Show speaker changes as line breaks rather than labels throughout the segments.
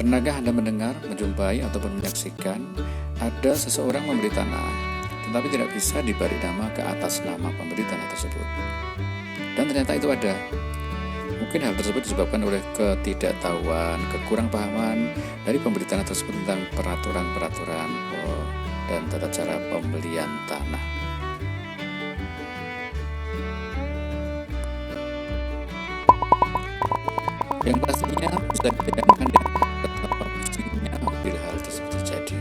Pernahkah Anda mendengar, menjumpai, ataupun menyaksikan ada seseorang membeli tanah, tetapi tidak bisa diberi nama ke atas nama pembeli tanah tersebut? Dan ternyata itu ada. Mungkin hal tersebut disebabkan oleh ketidaktahuan, kekurangpahaman dari pembeli tanah tersebut tentang peraturan-peraturan dan tata cara pembelian tanah. Yang pastinya bisa dibayangkan betapa pusingnya bila hal tersebut terjadi.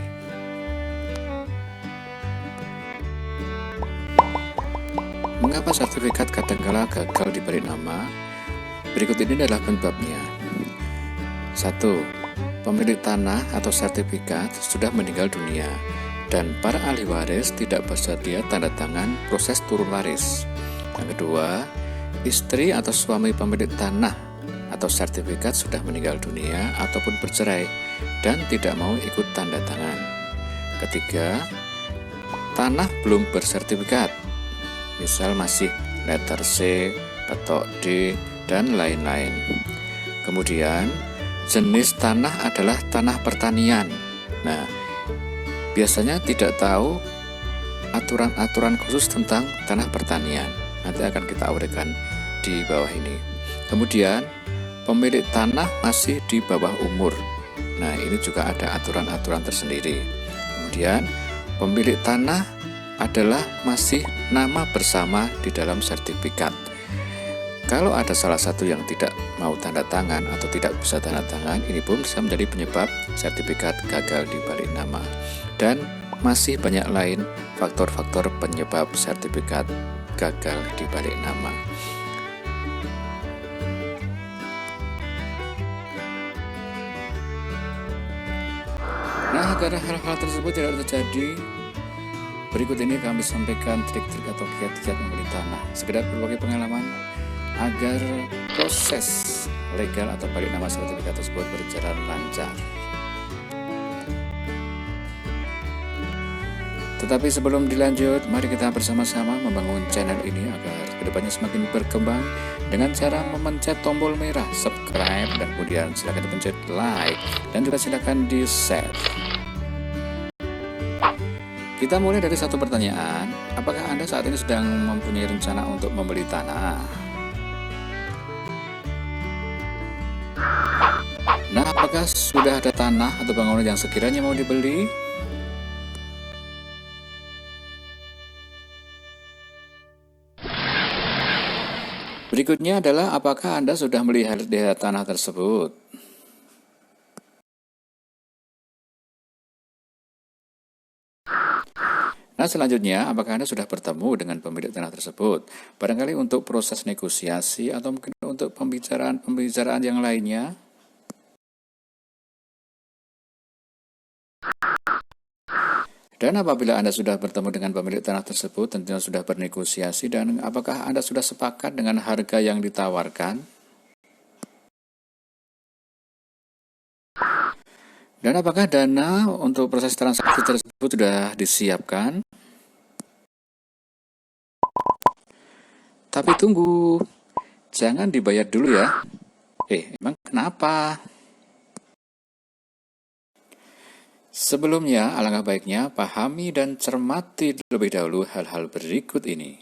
Mengapa sertifikat kadangkala gagal diberi nama? Berikut ini adalah penyebabnya. 1. Pemilik tanah atau sertifikat sudah meninggal dunia dan para ahli waris tidak bersedia tanda tangan proses turun waris. Yang kedua, istri atau suami pemilik tanah atau sertifikat sudah meninggal dunia ataupun bercerai dan tidak mau ikut tanda tangan. Ketiga, tanah belum bersertifikat, misal masih letter C, petok D, dan lain-lain. Kemudian, jenis tanah adalah tanah pertanian. Nah, biasanya tidak tahu aturan-aturan khusus tentang tanah pertanian. Nanti akan kita uraikan di bawah ini. Kemudian, pemilik tanah masih di bawah umur. Nah, ini juga ada aturan-aturan tersendiri. Kemudian, pemilik tanah adalah masih nama bersama di dalam sertifikat. Kalau ada salah satu yang tidak mau tanda tangan atau tidak bisa tanda tangan, ini pun bisa menjadi penyebab sertifikat gagal dibalik nama. Dan masih banyak lain faktor-faktor penyebab sertifikat gagal dibalik nama. Nah, agar hal-hal tersebut tidak terjadi, berikut ini kami sampaikan trik-trik atau kiat-kiat membeli tanah, sekedar berbagi pengalaman agar proses legal atau balik nama sertifikat tersebut berjalan lancar. Tetapi sebelum dilanjut, mari kita bersama-sama membangun channel ini agar kedepannya semakin berkembang dengan cara memencet tombol merah subscribe dan kemudian silakan dipencet like dan juga silakan di-share. Kita mulai dari satu pertanyaan, apakah Anda saat ini sedang mempunyai rencana untuk membeli tanah? Nah, apakah sudah ada tanah atau bangunan yang sekiranya mau dibeli? Berikutnya adalah apakah Anda sudah melihat tanah tersebut? Nah, selanjutnya, apakah Anda sudah bertemu dengan pemilik tanah tersebut? Barangkali untuk proses negosiasi atau mungkin untuk pembicaraan yang lainnya? Dan apabila Anda sudah bertemu dengan pemilik tanah tersebut, tentunya sudah bernegosiasi, dan apakah Anda sudah sepakat dengan harga yang ditawarkan? Dan apakah dana untuk proses transaksi tersebut sudah disiapkan? Tapi tunggu, jangan dibayar dulu ya. Emang kenapa? Sebelumnya, alangkah baiknya pahami dan cermati terlebih dahulu hal-hal berikut ini.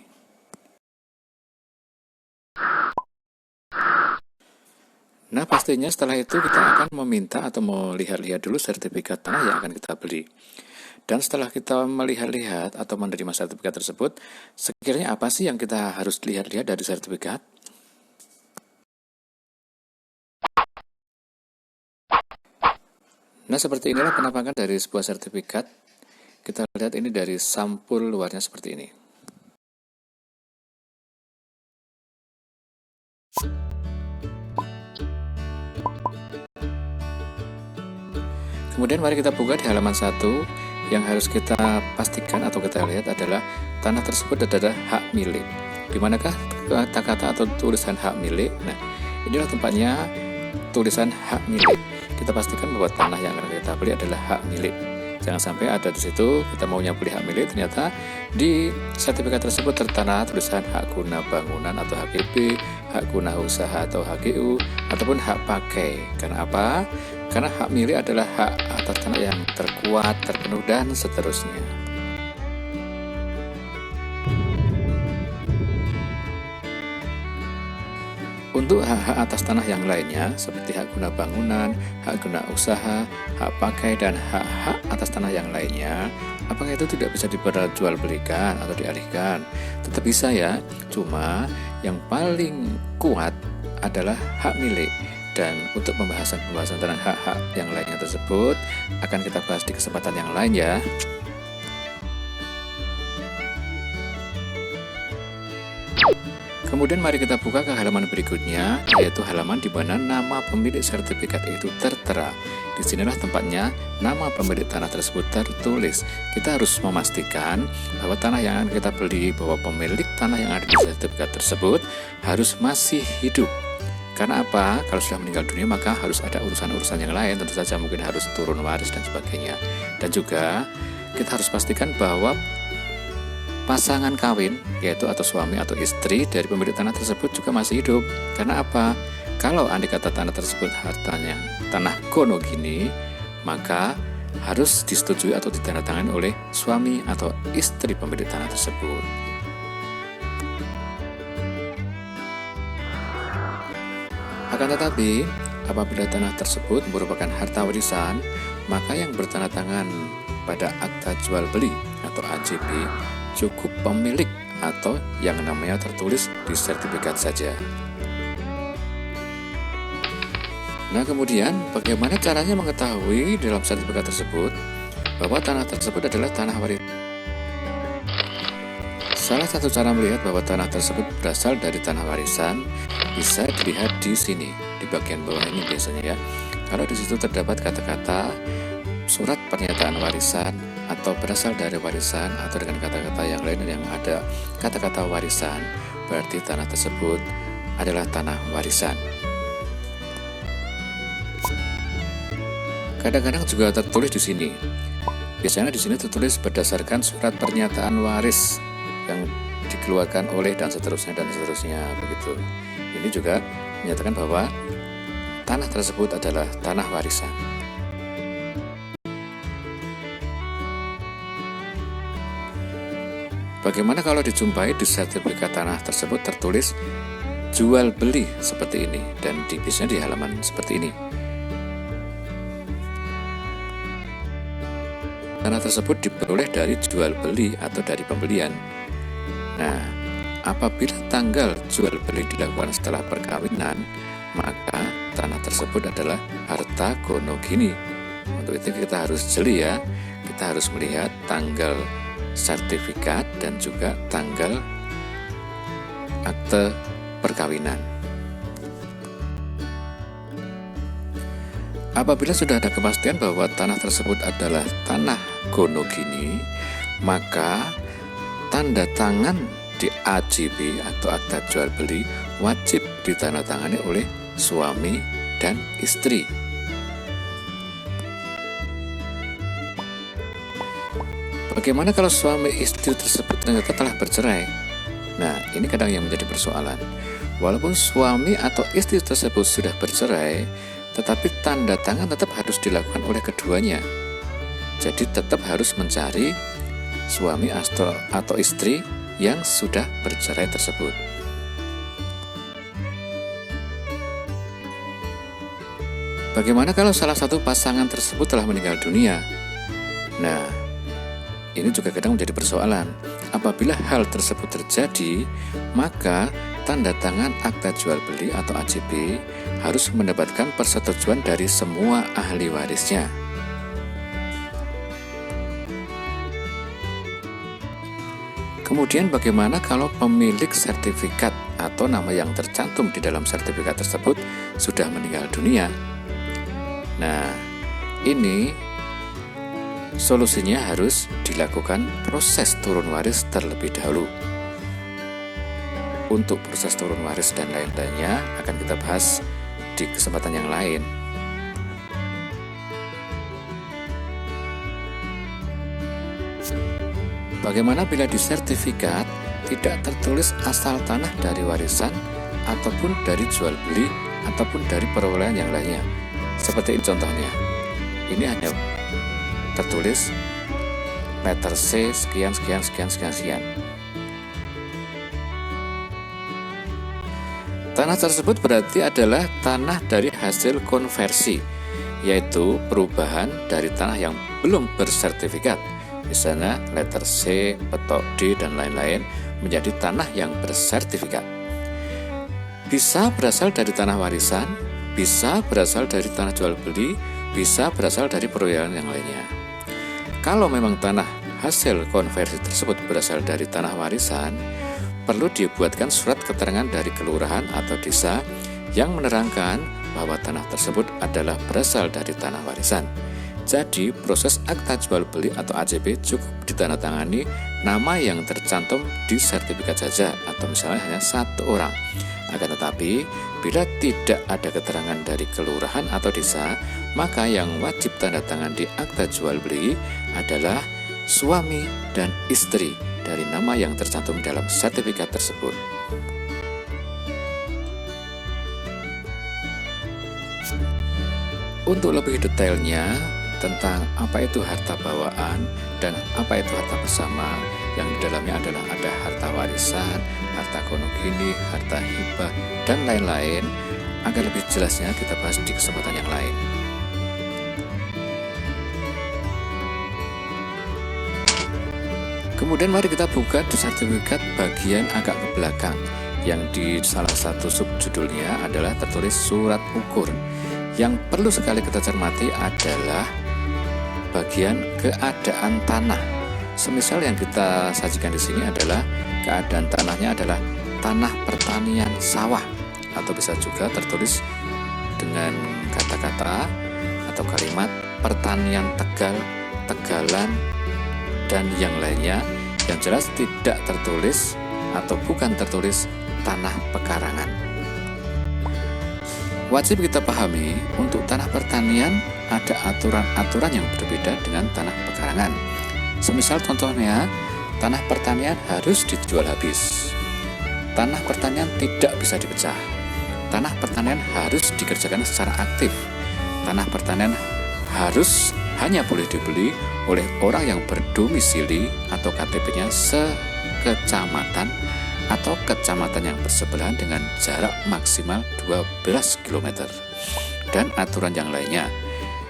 Nah, pastinya setelah itu kita akan meminta atau melihat-lihat dulu sertifikat tanah yang akan kita beli. Dan setelah kita melihat-lihat atau menerima sertifikat tersebut, sekiranya apa sih yang kita harus lihat-lihat dari sertifikat? Nah, seperti inilah penampakan dari sebuah sertifikat. Kita lihat ini dari sampul luarnya seperti ini. Kemudian mari kita buka di halaman 1. Yang harus kita pastikan atau kita lihat adalah tanah tersebut adalah hak milik. Di manakah kata-kata atau tulisan hak milik? Nah, inilah tempatnya tulisan hak milik. Kita pastikan bahwa tanah yang akan kita beli adalah hak milik. Jangan sampai ada di situ kita maunya beli hak milik, ternyata di sertifikat tersebut tertera tulisan hak guna bangunan atau HGB, hak guna usaha atau HGU, ataupun hak pakai. Karena apa? karena hak milik adalah hak atas tanah yang terkuat, terpenuh, dan seterusnya. Untuk hak-hak atas tanah yang lainnya, seperti hak guna bangunan, hak guna usaha, hak pakai, dan hak-hak atas tanah yang lainnya, apakah itu tidak bisa diperjualbelikan atau dialihkan? Tetap bisa ya, cuma yang paling kuat adalah hak milik. Dan untuk pembahasan tentang hak-hak yang lainnya tersebut akan kita bahas di kesempatan yang lain ya. Kemudian mari kita buka ke halaman berikutnya, yaitu halaman di mana nama pemilik sertifikat itu tertera. Disinilah tempatnya nama pemilik tanah tersebut tertulis. Kita harus memastikan bahwa tanah yang akan kita beli, bahwa pemilik tanah yang ada di sertifikat tersebut harus masih hidup. Karena apa? Kalau sudah meninggal dunia maka harus ada urusan-urusan yang lain, tentu saja mungkin harus turun waris dan sebagainya. Dan juga kita harus pastikan bahwa pasangan kawin, yaitu atau suami atau istri dari pemilik tanah tersebut juga masih hidup. Karena apa? Kalau andai kata tanah tersebut hartanya tanah gono gini, maka harus disetujui atau ditandatangani oleh suami atau istri pemilik tanah tersebut. Akan tetapi, apabila tanah tersebut merupakan harta warisan, maka yang bertanda tangan pada akta jual beli atau AJB cukup pemilik atau yang namanya tertulis di sertifikat saja. Nah, kemudian bagaimana caranya mengetahui dalam sertifikat tersebut bahwa tanah tersebut adalah tanah warisan? Salah satu cara melihat bahwa tanah tersebut berasal dari tanah warisan bisa dilihat di sini, di bagian bawah ini biasanya ya. Kalau di situ terdapat kata-kata surat pernyataan warisan atau berasal dari warisan atau dengan kata-kata yang lain yang ada kata-kata warisan, berarti tanah tersebut adalah tanah warisan. Kadang-kadang juga tertulis di sini. Biasanya di sini tertulis berdasarkan surat pernyataan waris yang dikeluarkan oleh dan seterusnya begitu. Ini juga menyatakan bahwa tanah tersebut adalah tanah warisan. Bagaimana kalau dijumpai di sertifikat tanah tersebut tertulis jual beli seperti ini dan biasanya di halaman seperti ini. Tanah tersebut diperoleh dari jual beli atau dari pembelian. Nah, apabila tanggal jual beli dilakukan setelah perkawinan, maka tanah tersebut adalah harta gono gini. Untuk itu kita harus jeli ya, kita harus melihat tanggal sertifikat dan juga tanggal akte perkawinan. Apabila sudah ada kepastian bahwa tanah tersebut adalah tanah gono gini, maka tanda tangan di AJB atau akta jual beli wajib ditandatangani oleh suami dan istri. Bagaimana kalau suami istri tersebut ternyata telah bercerai? Nah, ini kadang yang menjadi persoalan. Walaupun suami atau istri tersebut sudah bercerai, tetapi tanda tangan tetap harus dilakukan oleh keduanya. Jadi tetap harus mencari suami atau istri yang sudah bercerai tersebut. Bagaimana kalau salah satu pasangan tersebut telah meninggal dunia? Nah, ini juga kadang menjadi persoalan. Apabila hal tersebut terjadi, maka tanda tangan akta jual beli atau AJB harus mendapatkan persetujuan dari semua ahli warisnya. Kemudian bagaimana kalau pemilik sertifikat atau nama yang tercantum di dalam sertifikat tersebut sudah meninggal dunia? Nah, ini solusinya harus dilakukan proses turun waris terlebih dahulu. Untuk proses turun waris dan lain-lainnya akan kita bahas di kesempatan yang lain. Bagaimana bila di sertifikat tidak tertulis asal tanah dari warisan ataupun dari jual beli ataupun dari perolehan yang lainnya? Seperti ini contohnya. Ini hanya tertulis letter C sekian. Tanah tersebut berarti adalah tanah dari hasil konversi, yaitu perubahan dari tanah yang belum bersertifikat, misalnya letter C, petok D, dan lain-lain, menjadi tanah yang bersertifikat. Bisa berasal dari tanah warisan, bisa berasal dari tanah jual beli, bisa berasal dari perorangan yang lainnya. Kalau memang tanah hasil konversi tersebut berasal dari tanah warisan, perlu dibuatkan surat keterangan dari kelurahan atau desa yang menerangkan bahwa tanah tersebut adalah berasal dari tanah warisan. Jadi proses akta jual beli atau AJB cukup ditandatangani nama yang tercantum di sertifikat saja, atau misalnya hanya satu orang. Akan tetapi bila tidak ada keterangan dari kelurahan atau desa, maka yang wajib tanda tangan di akta jual beli adalah suami dan istri dari nama yang tercantum dalam sertifikat tersebut. Untuk lebih detailnya tentang apa itu harta bawaan dan apa itu harta bersama, yang di dalamnya adalah ada harta warisan, harta konogini, harta hibah, dan lain-lain, agar lebih jelasnya kita bahas di kesempatan yang lain. Kemudian mari kita buka di sertifikat bagian agak ke belakang, yang di salah satu subjudulnya adalah tertulis surat ukur. Yang perlu sekali kita cermati adalah bagian keadaan tanah. Semisal yang kita sajikan di sini adalah keadaan tanahnya adalah tanah pertanian sawah, atau bisa juga tertulis dengan kata-kata atau kalimat pertanian Tegal, Tegalan, dan yang lainnya, yang jelas tidak tertulis atau bukan tertulis tanah pekarangan. Wajib kita pahami, untuk tanah pertanian ada aturan-aturan yang berbeda dengan tanah pekarangan. Semisal contohnya, tanah pertanian harus dijual habis. Tanah pertanian tidak bisa dipecah. Tanah pertanian harus dikerjakan secara aktif. Tanah pertanian harus hanya boleh dibeli oleh orang yang berdomisili atau KTP-nya sekecamatan atau kecamatan yang bersebelahan dengan jarak maksimal 12 km. Dan aturan yang lainnya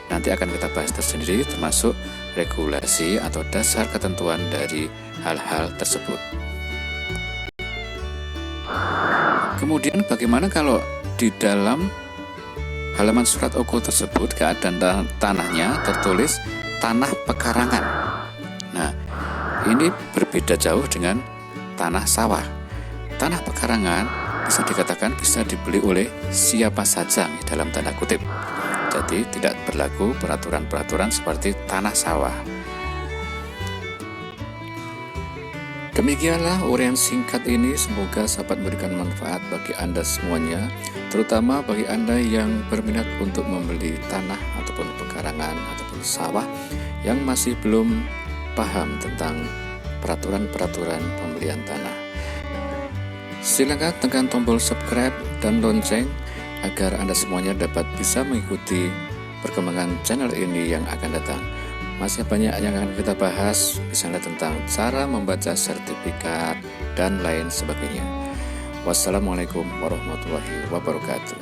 nanti akan kita bahas tersendiri, termasuk regulasi atau dasar ketentuan dari hal-hal tersebut. Kemudian bagaimana kalau di dalam halaman surat ukur tersebut keadaan tanahnya tertulis tanah pekarangan. Nah, ini berbeda jauh dengan tanah sawah. Tanah pekarangan bisa dikatakan bisa dibeli oleh siapa saja dalam tanda kutip. Jadi tidak berlaku peraturan-peraturan seperti tanah sawah. Demikianlah uraian singkat ini, semoga dapat memberikan manfaat bagi Anda semuanya, terutama bagi Anda yang berminat untuk membeli tanah ataupun pekarangan ataupun sawah yang masih belum paham tentang peraturan-peraturan pembelian tanah. Silakan tekan tombol subscribe dan lonceng agar Anda semuanya dapat bisa mengikuti perkembangan channel ini yang akan datang. Masih banyak yang akan kita bahas, misalnya tentang cara membaca sertifikat dan lain sebagainya. Wassalamualaikum warahmatullahi wabarakatuh.